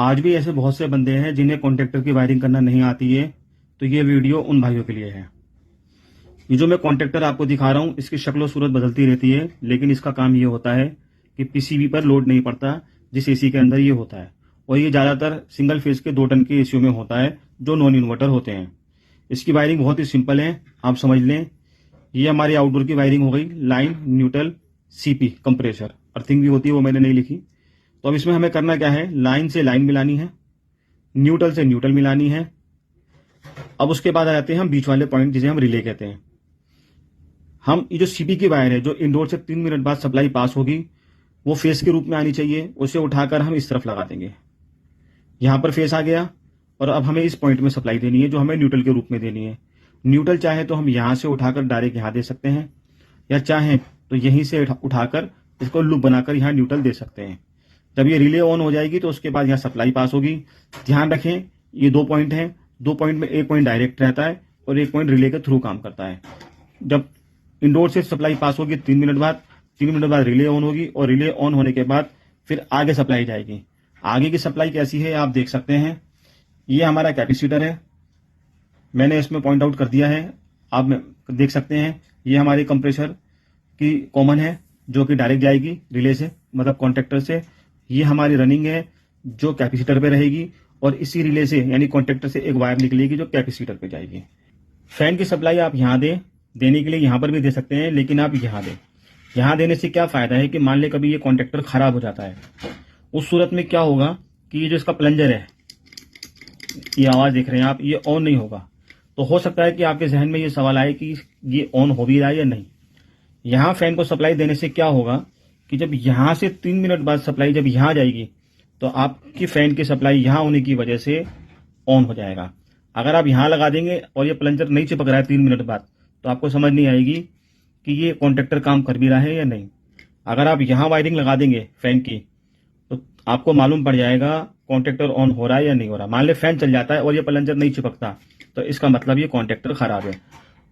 आज भी ऐसे बहुत से बंदे हैं जिन्हें कॉन्ट्रैक्टर की वायरिंग करना नहीं आती है, तो ये वीडियो उन भाइयों के लिए है। ये जो मैं कॉन्ट्रैक्टर आपको दिखा रहा हूँ, इसकी शक्ल सूरत बदलती रहती है, लेकिन इसका काम ये होता है कि पीसीबी पर लोड नहीं पड़ता, जिस एसी के अंदर ये होता है। और ये ज्यादातर सिंगल फेज के 2 टन के एसीओ में होता है, जो नॉन इन्वर्टर होते हैं। इसकी वायरिंग बहुत ही सिंपल है, आप समझ लें। ये हमारी आउटडोर की वायरिंग हो गई, line, neutral, CP, compressor, earthing भी होती है, वो मैंने नहीं लिखी। तो अब इसमें हमें करना क्या है, लाइन से लाइन मिलानी है, न्यूट्रल से न्यूट्रल मिलानी है। अब उसके बाद आ जाते हैं हम बीच वाले पॉइंट, जिसे हम रिले कहते हैं। हम ये जो सीपी की वायर है, जो इंडोर से 3 मिनट बाद सप्लाई पास होगी, वो फेस के रूप में आनी चाहिए। उसे उठाकर हम इस तरफ लगा देंगे। यहां पर फेस आ गया, और अब हमें इस पॉइंट में सप्लाई देनी है, जो हमें न्यूट्रल के रूप में देनी है। न्यूट्रल चाहे तो हम यहां से उठाकर डायरेक्ट यहां दे सकते हैं, या चाहे तो यहीं से उठाकर इसको लूप बनाकर यहां न्यूट्रल दे सकते हैं। जब ये रिले ऑन हो जाएगी तो उसके बाद यहां सप्लाई पास होगी। ध्यान रखें, ये 2 पॉइंट हैं। 2 पॉइंट में एक पॉइंट डायरेक्ट रहता है और एक पॉइंट रिले के थ्रू काम करता है। जब इंडोर से सप्लाई पास होगी 3 मिनट बाद, 3 मिनट बाद रिले ऑन होगी, और रिले ऑन होने के बाद फिर आगे सप्लाई जाएगी। आगे की सप्लाई कैसी है आप देख सकते हैं। ये हमारा कैपेसिटर है, मैंने इसमें पॉइंट आउट कर दिया है, आप देख सकते हैं। ये हमारी कंप्रेसर की कॉमन है, जो कि डायरेक्ट जाएगी रिले से, मतलब कॉन्ट्रैक्टर से। ये हमारी रनिंग है, जो कैपेसिटर पे रहेगी, और इसी रिले से यानी कॉन्ट्रैक्टर से एक वायर निकलेगी जो कैपेसिटर पे जाएगी। फैन की सप्लाई आप यहां देने के लिए यहां पर भी दे सकते हैं, लेकिन आप यहां दें। यहां देने से क्या फायदा है कि मान ले कभी ये कॉन्ट्रैक्टर खराब हो जाता है, उस सूरत में क्या होगा कि ये जो इसका प्लंजर है, ये आवाज देख रहे हैं आप, ये ऑन नहीं होगा। तो हो सकता है कि आपके जहन में ये सवाल आए कि ये ऑन हो भी रहा है या नहीं। यहां फैन को सप्लाई देने से क्या होगा कि जब यहां से 3 मिनट बाद सप्लाई जब यहां जाएगी, तो आपकी फैन की सप्लाई यहां होने की वजह से ऑन हो जाएगा। अगर आप यहां लगा देंगे और ये प्लंजर नहीं चिपक रहा है 3 मिनट बाद, तो आपको समझ नहीं आएगी कि ये कॉन्ट्रैक्टर काम कर भी रहा है या नहीं। अगर आप यहां वायरिंग लगा देंगे फैन की, तो आपको मालूम पड़ जाएगा कॉन्ट्रैक्टर ऑन हो रहा है या नहीं हो रहा। मान ले फैन चल जाता है और ये प्लंजर नहीं चिपकता, तो इसका मतलब ये कॉन्ट्रैक्टर खराब है।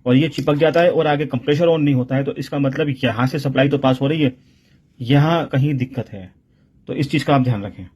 और ये चिपक जाता है और आगे कंप्रेसर ऑन नहीं होता है, तो इसका मतलब यहां से सप्लाई तो पास हो रही है, यहां कहीं दिक्कत है। तो इस चीज का आप ध्यान रखें।